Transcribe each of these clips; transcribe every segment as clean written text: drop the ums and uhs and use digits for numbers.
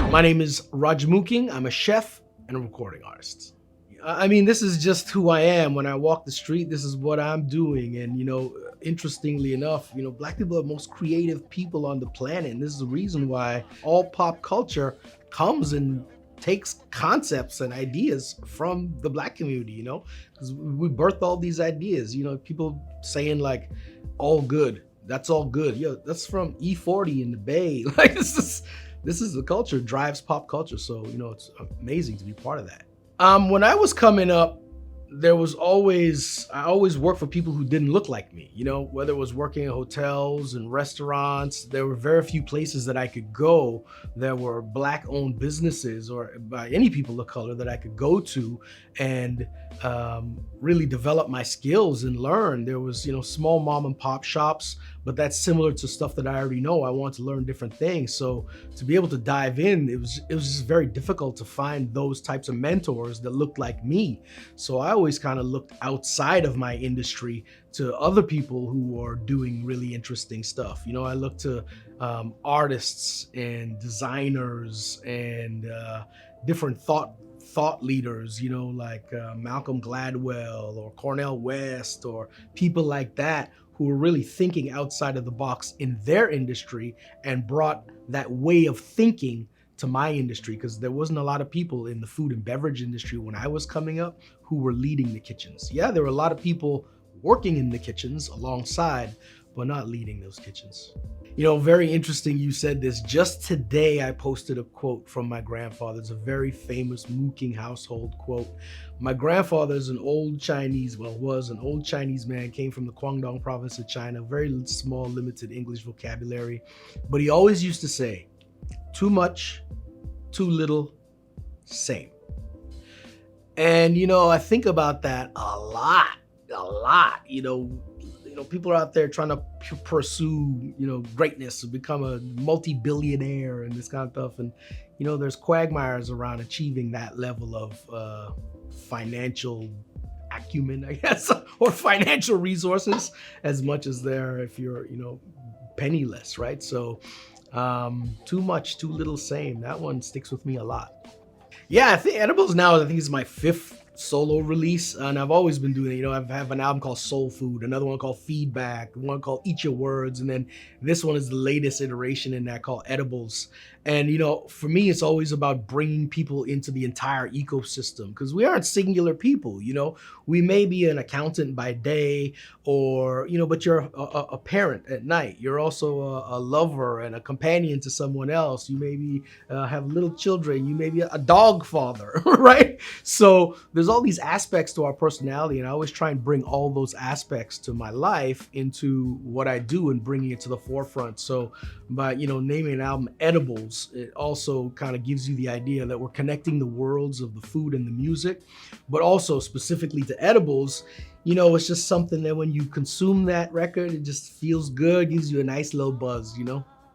My name is Roger Mooking. I'm a chef and a recording artist. I mean, this is just who I am. When I walk the street, this is what I'm doing. And, interestingly enough, Black people are the most creative people on the planet. And this is the reason why all pop culture comes and takes concepts and ideas from the Black community, because we birthed all these ideas. People saying like, all good. That's all good. Yo, that's from E40 in the Bay. Like, this is the culture, drives pop culture. So, it's amazing to be part of that. When I was coming up, I always worked for people who didn't look like me, whether it was working in hotels and restaurants. There were very few places that I could go that were Black owned businesses or by any people of color that I could go to and really develop my skills and learn. There was, small mom and pop shops, but that's similar to stuff that I already know. I want to learn different things. So to be able to dive in, it was just very difficult to find those types of mentors that looked like me. So I always kind of looked outside of my industry to other people who are doing really interesting stuff. I look to artists and designers and different thought leaders, like Malcolm Gladwell or Cornel West or people like that who are really thinking outside of the box in their industry and brought that way of thinking to my industry, because there wasn't a lot of people in the food and beverage industry when I was coming up who were leading the kitchens. Yeah, there were a lot of people working in the kitchens alongside, but not leading those kitchens. Very interesting you said this. Just today, I posted a quote from my grandfather. It's a very famous Mooking household quote. My grandfather is was an old Chinese man, came from the Guangdong province of China, very small, limited English vocabulary. But he always used to say, too much, too little, same. And, I think about that a lot. People are out there trying to pursue, greatness, to become a multi-billionaire and this kind of stuff. And, there's quagmires around achieving that level of financial acumen, I guess, or financial resources, as much as there if you're, penniless, right? So too much, too little, same. That one sticks with me a lot. Yeah, I think Edibles now, I think is my 5th solo release, and I've always been doing it. I have an album called Soul Food, another one called Feedback, one called Eat Your Words, and then this one is the latest iteration in that called Edibles. And for me, it's always about bringing people into the entire ecosystem, because we aren't singular people. We may be an accountant by day, or but you're a parent at night. You're also a lover and a companion to someone else. You maybe have little children. You may be a dog father, right? So there's all these aspects to our personality, and I always try and bring all those aspects to my life into what I do and bringing it to the forefront. So by naming an album Edibles, it also kind of gives you the idea that we're connecting the worlds of the food and the music, but also specifically to edibles. It's just something that when you consume that record, it just feels good, gives you a nice little buzz.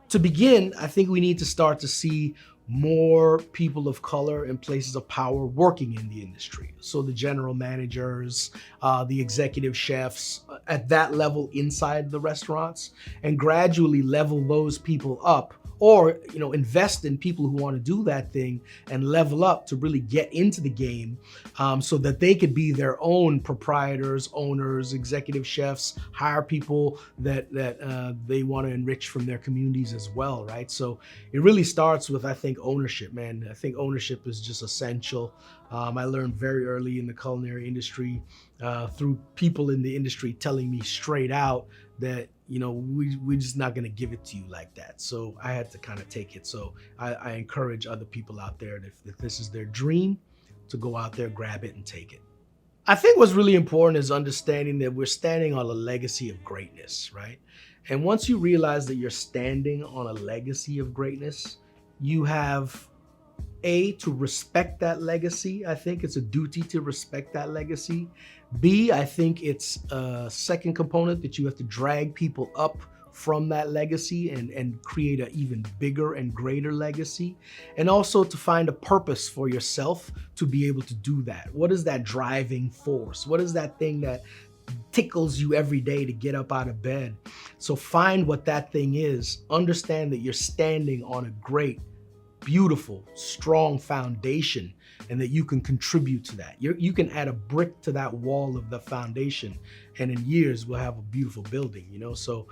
To begin, I think we need to start to see more people of color in places of power working in the industry. So the general managers, the executive chefs at that level inside the restaurants, and gradually level those people up, or invest in people who want to do that thing and level up to really get into the game, so that they could be their own proprietors, owners, executive chefs, hire people that they want to enrich from their communities as well, right? So it really starts with, I think, ownership, man. I think ownership is just essential. I learned very early in the culinary industry through people in the industry telling me straight out that we're just not going to give it to you like that. So I had to kind of take it. So I encourage other people out there that if this is their dream, to go out there, grab it and take it. I think what's really important is understanding that we're standing on a legacy of greatness, right? And once you realize that you're standing on a legacy of greatness, you have to respect that legacy. I think it's a duty to respect that legacy. B, I think it's a second component that you have to drag people up from that legacy and create an even bigger and greater legacy. And also to find a purpose for yourself to be able to do that. What is that driving force? What is that thing that tickles you every day to get up out of bed? So find what that thing is. Understand that you're standing on a great beautiful, strong foundation, and that you can contribute to that. You can add a brick to that wall of the foundation, and in years we'll have a beautiful building, you know? So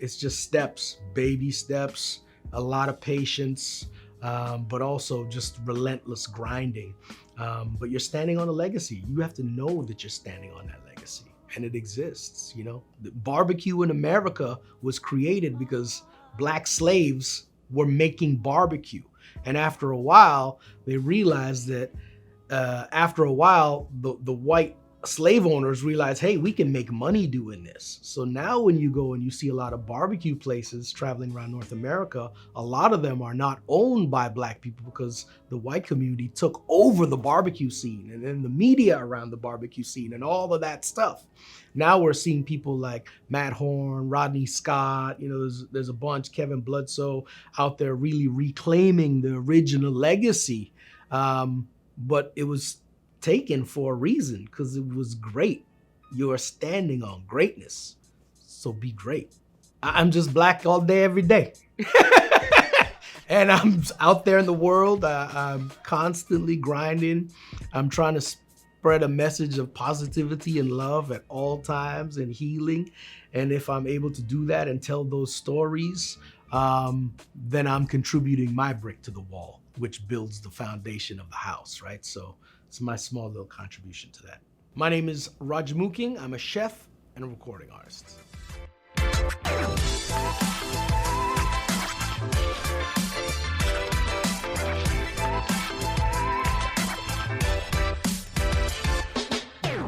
it's just steps, baby steps, a lot of patience, but also just relentless grinding. But you're standing on a legacy. You have to know that you're standing on that legacy, and it exists, you know? The barbecue in America was created because Black slaves were making barbecue. And after a while, they realized that the white slave owners realized, hey, we can make money doing this. So now when you go and you see a lot of barbecue places traveling around North America, a lot of them are not owned by Black people because the white community took over the barbecue scene and then the media around the barbecue scene and all of that stuff. Now we're seeing people like Matt Horn, Rodney Scott, you know, there's a bunch, Kevin Bledsoe out there really reclaiming the original legacy. But it was taken for a reason, because it was great. You're standing on greatness, so be great. I'm just Black all day, every day. And I'm out there in the world. I'm constantly grinding. I'm trying to spread a message of positivity and love at all times and healing. And if I'm able to do that and tell those stories, then I'm contributing my brick to the wall, which builds the foundation of the house, right? So it's my small little contribution to that. My name is Roger Mooking. I'm a chef and a recording artist.